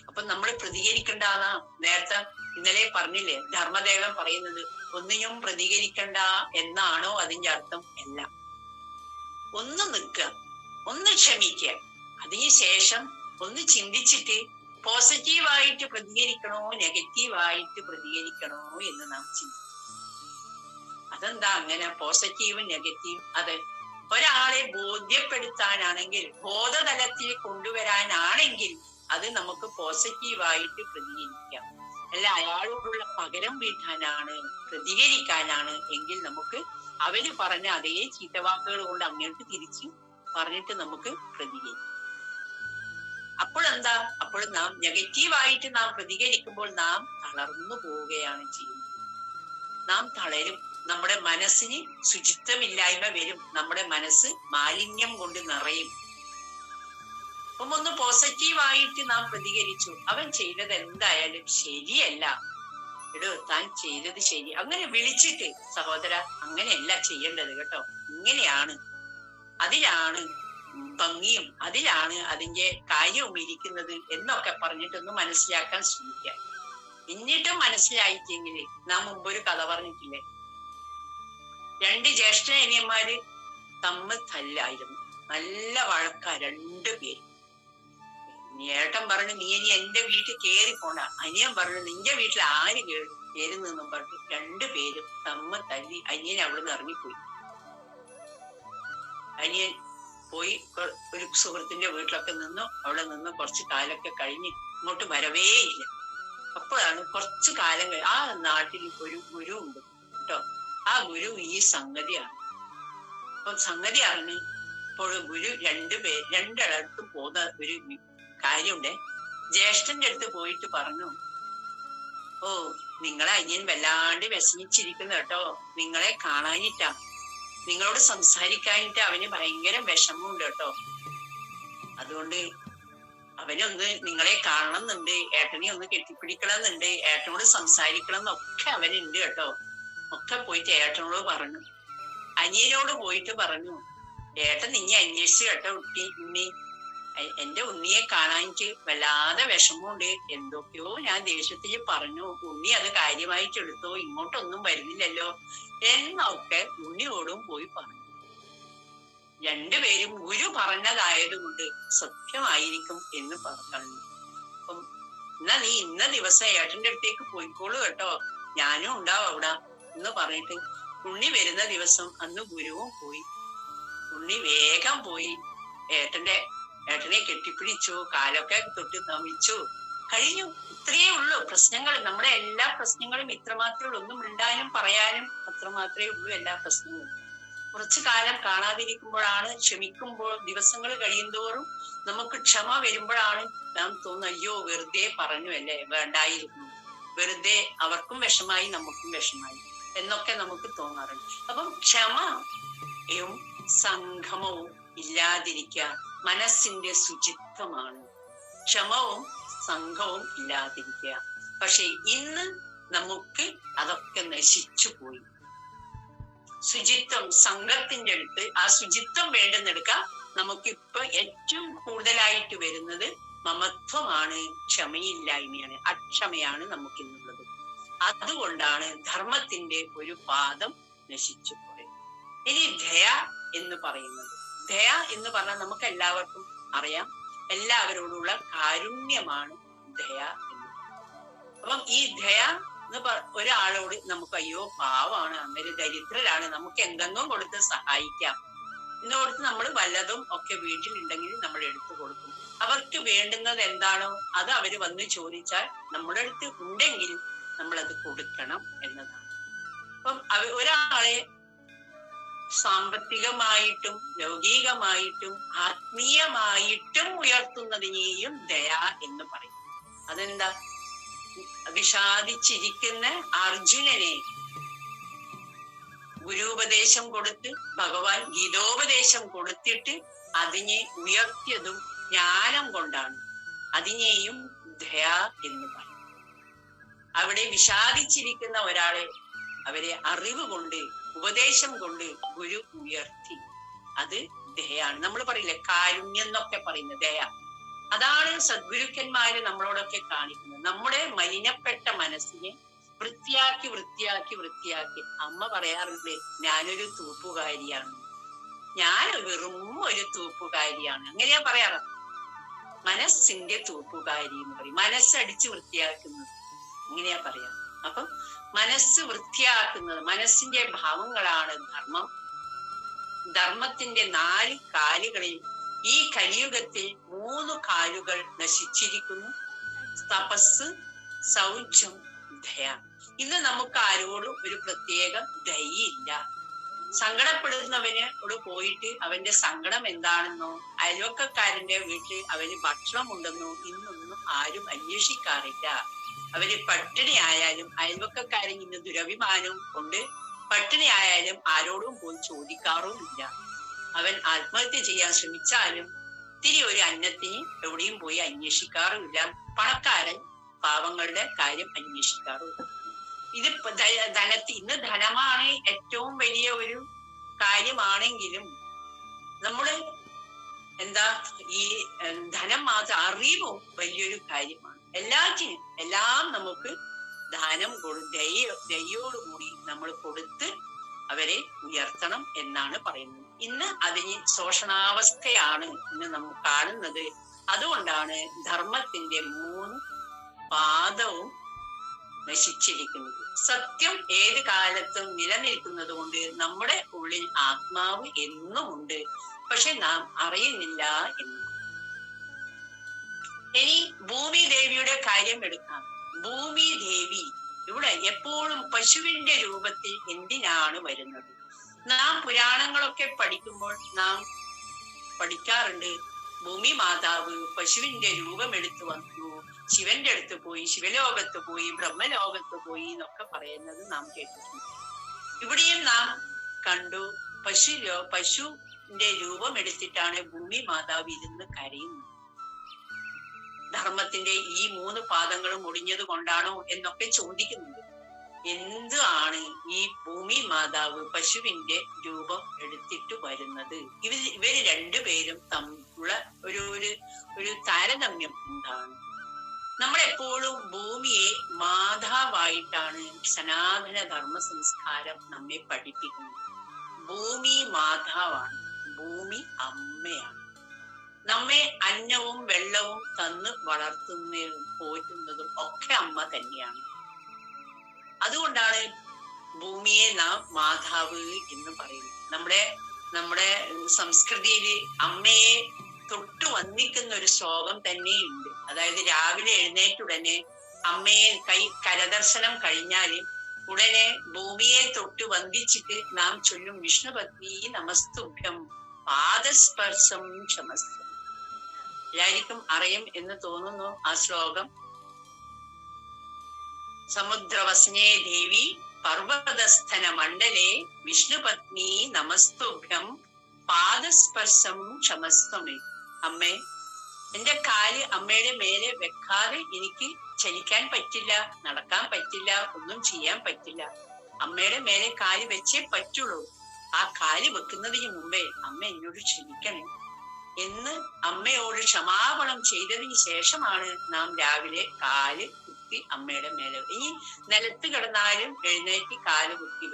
അപ്പൊ നമ്മൾ പ്രതികരിക്കേണ്ടതാ. നേരത്തെ ഇന്നലെ പറഞ്ഞില്ലേ, ധർമ്മദേവൻ പറയുന്നത് ഒന്നിനും പ്രതികരിക്കണ്ട എന്നാണോ അതിന്റെ അർത്ഥം? അല്ല. ഒന്ന് നിൽക്കുക, ഒന്ന് ക്ഷമിക്കുക, അതിനുശേഷം ഒന്ന് ചിന്തിച്ചിട്ട് പോസിറ്റീവായിട്ട് പ്രതികരിക്കണോ നെഗറ്റീവായിട്ട് പ്രതികരിക്കണോ എന്ന് നാം ചിന്തിക്കും. അതെന്താ അങ്ങനെ പോസിറ്റീവും നെഗറ്റീവും? അത് ഒരാളെ ബോധ്യപ്പെടുത്താനാണെങ്കിൽ, ബോധതലത്തിൽ കൊണ്ടുവരാനാണെങ്കിൽ അത് നമുക്ക് പോസിറ്റീവായിട്ട് പ്രതികരിക്കാം. അല്ല അയാളോടുള്ള പകരം വീട്ടാനാണ്, പ്രതികരിക്കാനാണ് എങ്കിൽ നമുക്ക് അവര് പറഞ്ഞ അതേ ചീത്തവാക്കുകൾ കൊണ്ട് അങ്ങോട്ട് തിരിച്ച് പറഞ്ഞിട്ട് നമുക്ക് പ്രതികരിക്കാം. അപ്പോൾ നാം നെഗറ്റീവായിട്ട് നാം പ്രതികരിക്കുമ്പോൾ നാം തളർന്നു പോവുകയാണ് ചെയ്യുന്നത്. നാം തളരും, നമ്മുടെ മനസ്സിന് ശുചിത്വമില്ലായ്മ വരും, നമ്മുടെ മനസ്സ് മാലിന്യം കൊണ്ട് നിറയും. അപ്പം ഒന്ന് പോസിറ്റീവായിട്ട് നാം പ്രതികരിച്ചു, അവൻ ചെയ്തത് എന്തായാലും ശരിയല്ല, എടോ താൻ ചെയ്തത് ശരി, അങ്ങനെ വിളിച്ചിട്ട് സഹോദര അങ്ങനെയല്ല ചെയ്യേണ്ടത് കേട്ടോ, ഇങ്ങനെയാണ്, അതിലാണ് ഭംഗിയും അതിലാണ് അതിന്റെ കാര്യവും ഇരിക്കുന്നത് എന്നൊക്കെ പറഞ്ഞിട്ടൊന്ന് മനസ്സിലാക്കാൻ ശ്രമിക്കാം. എന്നിട്ടും മനസ്സിലായിട്ടെങ്കിൽ നാം മുമ്പൊരു കഥ പറഞ്ഞിട്ടില്ലേ, 2 ജ്യേഷ്ഠനിയന്മാര് തമ്മിൽ തല്ലായിരുന്നു, നല്ല വഴക്കാ 2 പേര്. ഏട്ടൻ പറഞ്ഞു നീ ഇനി എന്റെ വീട്ടിൽ കേറി പോണ്ട, അനിയൻ പറഞ്ഞു നിന്റെ വീട്ടിൽ ആര് കേറുന്നെന്നും പറഞ്ഞു 2 പേരും തമ്മിൽ തല്ലി. അനിയൻ അവിടുന്ന് ഇറങ്ങിപ്പോയി. അനിയൻ പോയി ഒരു സുഹൃത്തിന്റെ വീട്ടിലൊക്കെ നിന്നു. അവിടെ നിന്ന് കുറച്ചു കാലമൊക്കെ കഴിഞ്ഞ് ഇങ്ങോട്ട് വരവേ ഇല്ല. അപ്പോഴാണ് കുറച്ചു കാലം ആ നാട്ടിൽ ഒരു ഗുരു ഉണ്ട് കേട്ടോ. ആ ഗുരു ഈ സംഗതിയാണ്. അപ്പൊ സംഗതി അറിഞ്ഞ് ഇപ്പോൾ ഗുരു 2 പേര് 2 ഇടത്തും പോകുന്ന ഒരു കാര്യമുണ്ട്. ജ്യേഷ്ഠന്റെ അടുത്ത് പോയിട്ട് പറഞ്ഞു, ഓ നിങ്ങളെ അനിയൻ വല്ലാണ്ട് വിഷമിച്ചിരിക്കുന്നു കേട്ടോ, നിങ്ങളെ കാണാനിട്ടാ, നിങ്ങളോട് സംസാരിക്കാനിട്ട് അവന് ഭയങ്കര വിഷമമുണ്ട് കേട്ടോ, അതുകൊണ്ട് അവനൊന്ന് നിങ്ങളെ കാണണമെന്നുണ്ട്, ഏട്ടനെ ഒന്ന് കെട്ടിപ്പിടിക്കണം എന്നുണ്ട്, ഏട്ടനോട് സംസാരിക്കണം എന്നൊക്കെ അവനുണ്ട് കേട്ടോ. ഒക്കെ പോയിട്ട് ഏട്ടനോട് പറഞ്ഞു. അനിയനോട് പോയിട്ട് പറഞ്ഞു, ഏട്ടൻ നിന്നെ അന്വേഷിച്ചു കേട്ടോ ഉണ്ണി. എന്റെ ഉണ്ണിയെ കാണാനിട്ട് വല്ലാതെ വിഷമമുണ്ട്, എന്തൊക്കെയോ ഞാൻ ദേഷ്യത്തിൽ പറഞ്ഞു, ഉണ്ണി അത് കാര്യമായിട്ട് എടുത്തോ, ഇങ്ങോട്ടൊന്നും വരുന്നില്ലല്ലോ എന്നൊക്കെ ഉണ്ണിയോടും പോയി പറഞ്ഞു. രണ്ടുപേരും ഗുരു പറഞ്ഞതായതുകൊണ്ട് സത്യമായിരിക്കും എന്ന് പറഞ്ഞു. അപ്പം എന്നാ നീ ഇന്ന ദിവസം ഏട്ടന്റെ അടുത്തേക്ക് പോയിക്കോളൂ കേട്ടോ, ഞാനും ഉണ്ടാവും അവിടെ എന്ന് പറഞ്ഞിട്ട് ഉണ്ണി വരുന്ന ദിവസം അന്ന് ഗുരുവും പോയി. ഉണ്ണി വേഗം പോയി ഏട്ടനെ കെട്ടിപ്പിടിച്ചു, കാലൊക്കെ തൊട്ട് നമിച്ചു, കഴിഞ്ഞു. ഇത്രയേ ഉള്ളൂ പ്രശ്നങ്ങൾ. നമ്മുടെ എല്ലാ പ്രശ്നങ്ങളും ഇത്ര മാത്രമേ ഉള്ളൂ. ഒന്നും മിണ്ടാനും പറയാനും അത്ര മാത്രമേ ഉള്ളൂ എല്ലാ പ്രശ്നങ്ങളും. കുറച്ചു കാലം കാണാതിരിക്കുമ്പോഴാണ്, ക്ഷമിക്കുമ്പോൾ ദിവസങ്ങൾ കഴിയുന്തോറും നമുക്ക് ക്ഷമ വരുമ്പോഴാണ് നാം തോന്നുന്നു, അയ്യോ വെറുതെ പറഞ്ഞു അല്ലേ, വേണ്ടായിരുന്നു, വെറുതെ അവർക്കും വിഷമായി നമുക്കും വിഷമായി എന്നൊക്കെ നമുക്ക് തോന്നാറുണ്ട്. അപ്പം ക്ഷമയും സംഗമവും ഇല്ലാതിരിക്കുക മനസ്സിന്റെ ശുചിത്വമാണ്. ക്ഷമവും സംഘവും ഇല്ലാതിരിക്കുക. പക്ഷെ ഇന്ന് നമുക്ക് അതൊക്കെ നശിച്ചു പോയി. ശുചിത്വം സംഘത്തിന്റെ അടുത്ത് ആ ശുചിത്വം വേണ്ടെന്നെടുക്കാം. നമുക്കിപ്പോ ഏറ്റവും കൂടുതലായിട്ട് വരുന്നത് മമത്വമാണ്, ക്ഷമയില്ലായ്മയാണ്, അക്ഷമയാണ് നമുക്കിന്നുള്ളത്. അതുകൊണ്ടാണ് ധർമ്മത്തിന്റെ ഒരു പാദം നശിച്ചു പോയത്. ഇനി ദയ എന്ന് പറയുന്നത്, ദയ എന്ന് പറഞ്ഞാൽ നമുക്ക് എല്ലാവർക്കും അറിയാം, എല്ലാവരോടുള്ള കാരുണ്യമാണ് ദയ എന്ന്. അപ്പം ഈ ദയ ഒരാളോട് നമുക്ക് അയ്യോ പാവാണ്, അങ്ങനെ ദരിദ്രരാണ്, നമുക്ക് എന്തെങ്കിലും കൊടുത്ത് സഹായിക്കാം എന്ന് കൊടുത്ത് നമ്മൾ വല്ലതും ഒക്കെ വീട്ടിലുണ്ടെങ്കിൽ നമ്മൾ എടുത്തു കൊടുക്കും. അവർക്ക് വേണ്ടുന്നത് എന്താണോ അത് അവര് വന്ന് ചോദിച്ചാൽ നമ്മുടെ അടുത്ത് ഉണ്ടെങ്കിൽ നമ്മളത് കൊടുക്കണം എന്നതാണ്. അപ്പം ഒരാളെ സാമ്പത്തികമായിട്ടും ലൗകികമായിട്ടും ആത്മീയമായിട്ടും ഉയർത്തുന്നതിനെയും ദയ എന്ന് പറയും. അതെന്താ? വിഷാദിച്ചിരിക്കുന്ന അർജുനനെ ഗുരുപദേശം കൊടുത്ത് ഭഗവാൻ ഗീതോപദേശം കൊടുത്തിട്ട് അതിനെ ഉയർത്തിയതും ജ്ഞാനം കൊണ്ടാണ്. അതിനെയും ദയ എന്ന് പറയും. അവിടെ വിഷാദിച്ചിരിക്കുന്ന ഒരാളെ അവരെ അറിവ് കൊണ്ട് ഉപദേശം കൊണ്ട് ഗുരു ഉയർത്തി. അത് ദയാണ്. നമ്മൾ പറയില്ലേ കാരുണ്യം എന്നൊക്കെ പറയുന്നത് ദയ. അതാണ് സദ്ഗുരുക്കന്മാര് നമ്മളോടൊക്കെ കാണിക്കുന്നത്. നമ്മുടെ മലിനപ്പെട്ട മനസ്സിനെ വൃത്തിയാക്കി വൃത്തിയാക്കി വൃത്തിയാക്കി. അമ്മ പറയാറുണ്ട്, ഞാനൊരു തൂപ്പുകാരിയാണ്, ഞാൻ വെറും ഒരു തൂപ്പുകാരിയാണ്, അങ്ങനെയാ പറയാറ്. മനസ്സിന്റെ തൂപ്പുകാരി എന്ന് പറയും. മനസ്സടിച്ച് വൃത്തിയാക്കുന്നത് അങ്ങനെയാ പറയാ. അപ്പം മനസ്സ് വൃത്തിയാക്കുന്നത്, മനസ്സിന്റെ ഭാവങ്ങളാണ് ധർമ്മം. ധർമ്മത്തിന്റെ 4 കാലുകളിൽ ഈ കലിയുഗത്തിൽ 3 കാലുകൾ നശിച്ചിരിക്കുന്നു: തപസ്, ശൗചം, ദയ. ഇന്ന് നമുക്ക് ആരോടും ഒരു പ്രത്യേക ദയയില്ല. സങ്കടപ്പെടുന്നവനോട് പോയിട്ട് അവന്റെ സങ്കടം എന്താണെന്നോ അയൽവക്കക്കാരന്റെ വീട്ടിൽ അവന് ഭക്ഷണം ഉണ്ടെന്നോ ഇന്നൊന്നും ആരും അന്വേഷിക്കാറില്ല. അവര് പട്ടിണി ആയാലും അയൽവക്കക്കാരൻ ഇന്ന് ദുരഭിമാനം കൊണ്ട് പട്ടിണി ആയാലും ആരോടും പോയി ചോദിക്കാറുമില്ല. അവൻ ആത്മഹത്യ ചെയ്യാൻ ശ്രമിച്ചാലും ഇത്തിരി ഒരു അന്നത്തിന് എവിടെയും പോയി അന്വേഷിക്കാറുമില്ല. പണക്കാരൻ പാവങ്ങളുടെ കാര്യം അന്വേഷിക്കാറുമില്ല. ഇത് ഇന്ന് ധനമാണ് ഏറ്റവും വലിയ ഒരു കാര്യമാണെങ്കിലും നമ്മുടെ ഈ ധനം മാത്രം അറിവും വലിയൊരു കാര്യമാണ്. എല്ലാം നമുക്ക് ദാനം ദയോടുകൂടി നമ്മൾ കൊടുത്ത് അവരെ ഉയർത്തണം എന്നാണ് പറയുന്നത്. ഇന്ന് അതിന് ശോഷണാവസ്ഥയാണ് ഇന്ന് നമ്മൾ കാണുന്നത്. അതുകൊണ്ടാണ് ധർമ്മത്തിന്റെ 3 പാദവും നശിച്ചിരിക്കുന്നത്. സത്യം ഏത് കാലത്തും നിലനിൽക്കുന്നത് കൊണ്ട് നമ്മുടെ ഉള്ളിൽ ആത്മാവ് എന്നും ഉണ്ട്. പക്ഷെ നാം അറിയുന്നില്ല എന്ന്. ഇനി ഭൂമി ദേവിയുടെ കാര്യം എടുക്കാം. ഭൂമി ദേവി ഇവിടെ എപ്പോഴും പശുവിന്റെ രൂപത്തിൽ എന്തിനാണ് വരുന്നത്? നാം പുരാണങ്ങളൊക്കെ പഠിക്കുമ്പോൾ നാം പഠിക്കാറുണ്ട്, ഭൂമി മാതാവ് പശുവിന്റെ രൂപമെടുത്തു വന്നു, ശിവന്റെ അടുത്ത് പോയി, ശിവലോകത്ത് പോയി, ബ്രഹ്മലോകത്ത് പോയി എന്നൊക്കെ പറയുന്നത് നാം കേട്ടിട്ടുണ്ട്. ഇവിടെയും നാം കണ്ടു, പശുവിന്റെ രൂപമെടുത്തിട്ടാണ് ഭൂമി മാതാവ് ഇരുന്ന് കരയുന്നത്. ധർമ്മത്തിന്റെ ഈ 3 പാദങ്ങളും ഒടിഞ്ഞത് കൊണ്ടാണോ എന്നൊക്കെ ചോദിക്കുന്നുണ്ട്. എന്താണ് ഈ ഭൂമി മാതാവ് പശുവിന്റെ രൂപം എടുത്തിട്ട് വരുന്നത്? ഇവര് രണ്ടുപേരും തമ്മിലുള്ള ഒരു താരതമ്യം എന്താണ്? നമ്മളെപ്പോഴും ഭൂമിയെ മാതാവായിട്ടാണ് സനാതന ധർമ്മ സംസ്കാരം നമ്മെ പഠിപ്പിക്കുന്നത്. ഭൂമി മാതാവാണ്, ഭൂമി അമ്മയാണ്. നമ്മെ അന്നവും വെള്ളവും തന്ന് വളർത്തുന്നതും പോറ്റുന്നതും ഒക്കെ അമ്മ തന്നെയാണ്. അതുകൊണ്ടാണ് ഭൂമിയെ നാം മാതാവ് എന്ന് പറയുന്നത്. നമ്മുടെ സംസ്കൃതിയില് അമ്മയെ തൊട്ട് വന്ദിക്കുന്ന ഒരു ശ്ലോകം തന്നെയുണ്ട്. അതായത് രാവിലെ എഴുന്നേറ്റുടനെ അമ്മയെ കരദർശനം കഴിഞ്ഞാല് ഉടനെ ഭൂമിയെ തൊട്ട് വന്ദിച്ചിട്ട് നാം ചൊല്ലും വിഷ്ണുപത്നി നമസ്തുഭ്യം പാദസ്പർശം ക്ഷമസ്തു. എല്ലാവർക്കും അറിയും എന്ന് തോന്നുന്നു ആ ശ്ലോകം. സമുദ്രവസ്നേ ദേവി പർവതസ്ഥന മണ്ഡലേ വിഷ്ണുപത്നി നമസ്തുഭ്യം പാദസ്പർശം ക്ഷമസ്വമേ. അമ്മേ, എന്റെ കാല് അമ്മയുടെ മേലെ വെക്കാതെ എനിക്ക് ചലിക്കാൻ പറ്റില്ല, നടക്കാൻ പറ്റില്ല, ഒന്നും ചെയ്യാൻ പറ്റില്ല. അമ്മയുടെ മേലെ കാല് വെച്ചേ പറ്റുള്ളൂ. ആ കാല് വെക്കുന്നതിന് മുമ്പേ അമ്മ എന്നോട് ക്ഷമിക്കണേ എന്ന് അമ്മയോട് ക്ഷമാപണം ചെയ്തതിന് ശേഷമാണ് നാം രാവിലെ കാല് കുത്തി അമ്മയുടെ മേലെ, ഇനി നിലത്ത് കിടന്നാലും എഴുന്നേറ്റ് കാല് കുത്തി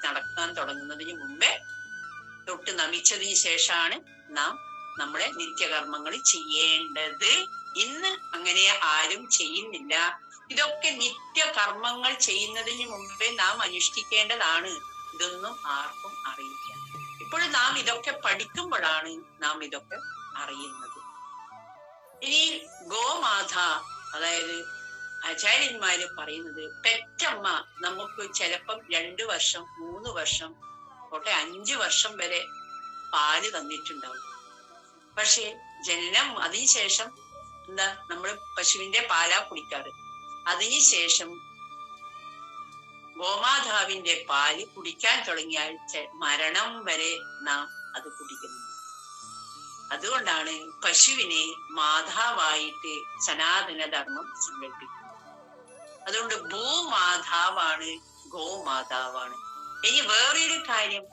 നടക്കാൻ തുടങ്ങുന്നതിന് മുമ്പേ തൊട്ട് നമിച്ചതിന് ശേഷമാണ് നാം നമ്മുടെ നിത്യകർമ്മങ്ങൾ ചെയ്യേണ്ടത്. ഇന്ന് അങ്ങനെ ആരും ചെയ്യുന്നില്ല. ഇതൊക്കെ നിത്യകർമ്മങ്ങൾ ചെയ്യുന്നതിന് മുമ്പേ നാം അനുഷ്ഠിക്കേണ്ടതാണ്. ഇതൊന്നും ആർക്കും അറിയില്ല. ഇപ്പോൾ നാം ഇതൊക്കെ പഠിക്കുമ്പോഴാണ് നാം ഇതൊക്കെ അറിയുന്നത്. ഇനി ഗോമാത, അതായത് ആചാര്യന്മാര് പറയുന്നത്, പെറ്റമ്മ നമുക്ക് ചിലപ്പം 2 വർഷം 3 വർഷം 5 വർഷം വരെ പാല് തന്നിട്ടുണ്ടാവും. പക്ഷെ ജനനം അതിനുശേഷം എന്താ, നമ്മൾ പശുവിന്റെ പാലാ കുടിക്കാറ്. അതിനുശേഷം ഗോമാതാവിന്റെ പാല് കുടിക്കാൻ തുടങ്ങിയാൽ മരണം വരെ നാം അത് കുടിക്കുന്നു. അതുകൊണ്ടാണ് പശുവിനെ മാതാവായിട്ട് സനാതന ധർമ്മം സങ്കല്പിക്കുന്നത്. അതുകൊണ്ട് ഭൂമാതാവാണ്, ഗോമാതാവാണ്. ഇനി വേറൊരു കാര്യം,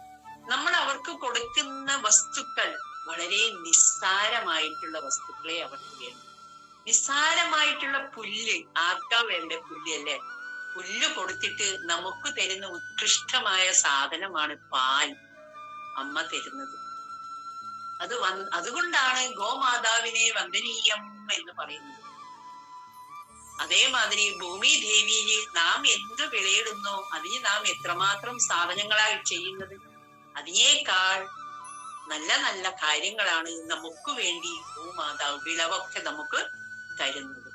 നമ്മൾ അവർക്ക് കൊടുക്കുന്ന വസ്തുക്കൾ വളരെ നിസ്സാരമായിട്ടുള്ള വസ്തുക്കളെ അവർക്ക് വേണം. നിസ്സാരമായിട്ടുള്ള പുല്ല് ആർക്കാ വേണ്ട? പുല്ല് അല്ലേ? പുല്ല് കൊടുത്തിട്ട് നമുക്ക് തരുന്ന ഉത്കൃഷ്ടമായ സാധനമാണ് പാൽ അമ്മ തരുന്നത്. അതുകൊണ്ടാണ് ഗോമാതാവിനെ വന്ദനീയം എന്ന് പറയുന്നത്. അതേമാതിരി ഭൂമി ദേവിയില് നാം എന്ത് വിളയിടുന്നോ അതിന് നാം എത്രമാത്രം സാധനങ്ങളായി ചെയ്യുന്നത്, അതിനേക്കാൾ നല്ല നല്ല കാര്യങ്ങളാണ് നമുക്ക് വേണ്ടി ഭൂമാതാവ് വിളവൊക്കെ നമുക്ക് തരുന്നത്.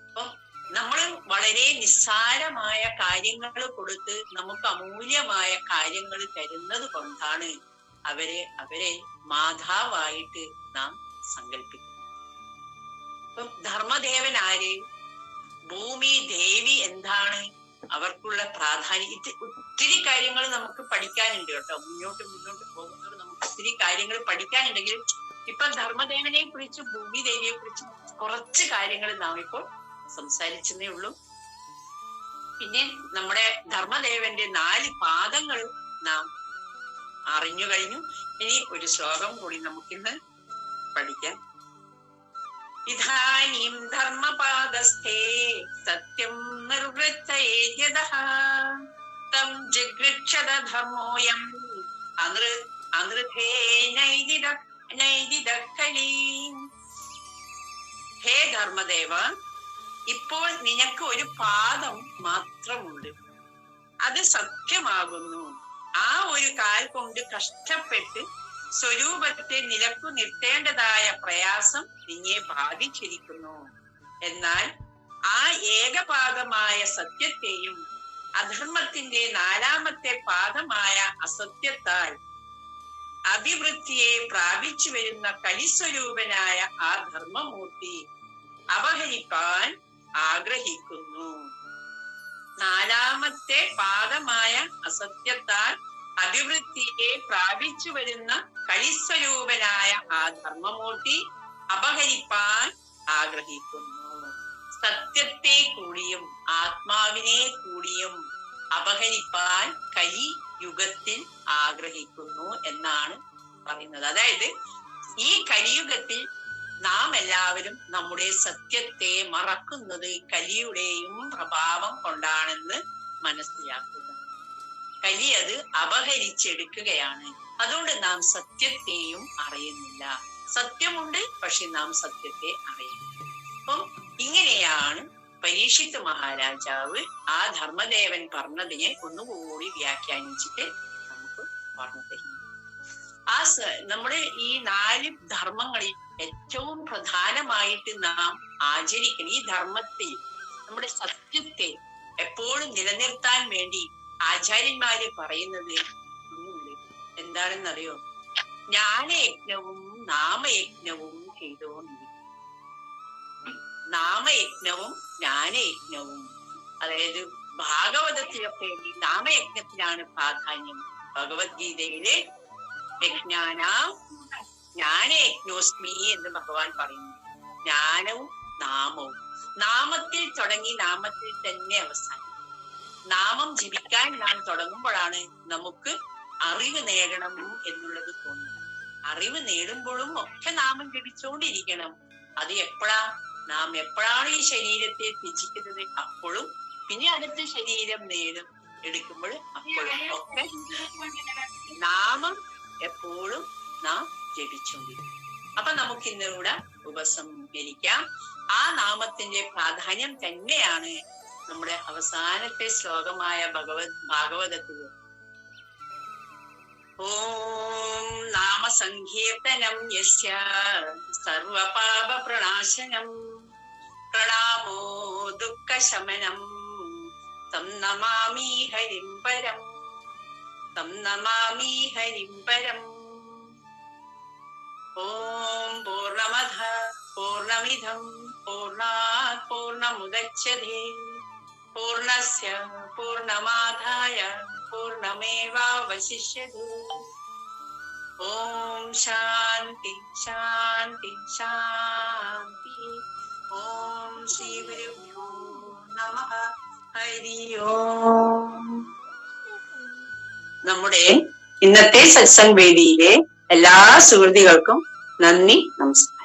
അപ്പം നമ്മൾ വളരെ നിസ്സാരമായ കാര്യങ്ങൾ കൊടുത്ത് നമുക്ക് അമൂല്യമായ കാര്യങ്ങൾ തരുന്നത് കൊണ്ടാണ് അവരെ മാതാവായിട്ട് നാം സങ്കല്പിക്കുന്നത്. ഇപ്പം ധർമ്മദേവൻ ആര്? ഭൂമി ദേവി എന്താണ്? അവർക്കുള്ള പ്രാധാന്യം, ഒത്തിരി കാര്യങ്ങൾ നമുക്ക് പഠിക്കാനുണ്ട് കേട്ടോ. മുന്നോട്ട് പോകുന്നത് നമുക്ക് ഒത്തിരി കാര്യങ്ങൾ പഠിക്കാനുണ്ടെങ്കിലും ഇപ്പൊ ധർമ്മദേവനെ കുറിച്ച് ഭൂമി ദേവിയെ കുറിച്ച് കുറച്ച് കാര്യങ്ങൾ നാം ഇപ്പോൾ സംസാരിച്ചതേ ഉള്ളൂ. പിന്നെ നമ്മുടെ ധർമ്മദേവന്റെ 4 പാദങ്ങൾ നാം അറിഞ്ഞു കഴിഞ്ഞു. ഇനി ഒരു ശ്ലോകം കൂടി നമുക്കിന്ന് പഠിക്കാം. ഇതാനീം ധർമ്മപാദസ്ഥേ സത്യം നിർവൃത്തയേദ്യതഃ തം ജിഗൃക്ഷത ധർമ്മോയം അനൃതേ നൈതിദഖലീം. ഹേ ധർമ്മദേവ, ഇപ്പോൾ നിനക്ക് ഒരു പാദം മാത്രമുണ്ട്, അത് സത്യമാകുന്നു. ആ ഒരു കാൽ കൊണ്ട് കഷ്ടപ്പെട്ട് സ്വരൂപത്തെ നിലക്കു നിർത്തേണ്ടതായ പ്രയാസം നിന്നെ ബാധിച്ചിരിക്കുന്നു. എന്നാൽ ആ ഏകപാദമായ സത്യത്തെയും അധർമ്മത്തിന്റെ 4ാമത്തെ പാദമായ അസത്യത്താൽ അഭിവൃദ്ധിയെ പ്രാപിച്ചു വരുന്ന കലിസ്വരൂപനായ ആ ധർമ്മമൂർത്തി അപഹരിക്കാൻ ആഗ്രഹിക്കുന്നു. 4ാമത്തെ പാദമായ അസത്യത്താൽ അഭിവൃദ്ധിയെ പ്രാപിച്ചു വരുന്ന കലിസ്വരൂപനായ ആ ധർമ്മമൂർത്തി അപഹരിപ്പാൻ ആഗ്രഹിക്കുന്നു. സത്യത്തെ കൂടിയും ആത്മാവിനെ കൂടിയും അപഹരിപ്പാൻ കലിയുഗത്തിൽ ആഗ്രഹിക്കുന്നു എന്നാണ് പറയുന്നത്. അതായത് ഈ കലിയുഗത്തിൽ നാം എല്ലാവരും നമ്മുടെ സത്യത്തെ മറക്കുന്നത് കലിയുടെയും പ്രഭാവം കൊണ്ടാണെന്ന് മനസ്സിലാക്കുക. കലി അത് അപഹരിച്ചെടുക്കുകയാണ്. അതുകൊണ്ട് നാം സത്യത്തെയും അറിയുന്നില്ല. സത്യമുണ്ട്, പക്ഷെ നാം സത്യത്തെ അറിയുന്നില്ല. അപ്പം ഇങ്ങനെയാണ് പരീക്ഷിത്ത് മഹാരാജാവ് ആ ധർമ്മദേവൻ പറഞ്ഞതിനെ ഒന്നുകൂടി വ്യാഖ്യാനിച്ചിട്ട് നമുക്ക് പറഞ്ഞു തരുന്നു. നമ്മുടെ ഈ 4 ധർമ്മങ്ങളിൽ ഏറ്റവും പ്രധാനമായിട്ട് നാം ആചരിക്കണം. ഈ ധർമ്മത്തിൽ നമ്മുടെ സത്യത്തെ എപ്പോഴും നിലനിർത്താൻ വേണ്ടി ആചാര്യന്മാര് പറയുന്നത് എന്താണെന്നറിയോ? ജ്ഞാനയജ്ഞവും നാമയജ്ഞവും ചെയ്തുകൊണ്ടിരിക്കും. നാമയജ്ഞവും ജ്ഞാനയജ്ഞവും, അതായത് ഭാഗവതത്തിലൊക്കെ ഈ നാമയജ്ഞത്തിനാണ് പ്രാധാന്യം. ഭഗവത്ഗീതയിലെ ജ്ഞാനയജ്ഞോസ്മി എന്ന് ഭഗവാൻ പറയുന്നു. ജ്ഞാനവും നാമവും, നാമത്തിൽ തുടങ്ങി നാമത്തിൽ തന്നെ അവസാനിക്കും. നാമം ജപിക്കാൻ നാം തുടങ്ങുമ്പോഴാണ് നമുക്ക് അറിവ് നേടണം എന്നുള്ളത് തോന്നുന്നത്. അറിവ് നേടുമ്പോഴും ഒക്കെ നാമം ജപിച്ചുകൊണ്ടിരിക്കണം. അത് നാം എപ്പോഴാണ് ഈ ശരീരത്തെ ത്യജിക്കുന്നത് അപ്പോഴും, പിന്നെ അടുത്ത ശരീരം എടുക്കുമ്പോൾ അപ്പോഴും ഒക്കെ നാമം എപ്പോഴും നാം ജപിച്ചുകൊണ്ടിരിക്കും. അപ്പൊ നമുക്ക് ഇന്നിവിടെ ഉപസംഹരിക്കാം. ആ നാമത്തിന്റെ പ്രാധാന്യം തന്നെയാണ് നമ്മുടെ അവസാനത്തെ ശ്ലോകമായ ഭാഗവതത്തില് ഓം നാമസങ്കീർത്തനം യസ്യ സർവപാപ പ്രണാശനം പ്രണാമോ ദുഃഖശമനം തം നമാമി ഹരിം പരം, തം നമാമി ഹരിം പരം. ഓം പൂർണ്ണമദ പൂർണ്ണമിദം പൂർണ്ണാത് പൂർണ്ണമുദച്യതേ പൂർണ്ണസ്യ പൂർണ്ണമാദായ പൂർണ്ണമേവാവശിഷ്യതേ. ഓം ശാന്തി ശാന്തി ശാന്തി. ഓം ശ്രീ ഗുരുഭ്യോ നമഃ. ഹരി ഓം. നമ്മുടെ ഇന്നത്തെ സത്സംഗ് വേദിയിലെ എല്ലാ സുഹൃത്തുക്കൾക്കും നന്ദി, നമസ്കാരം.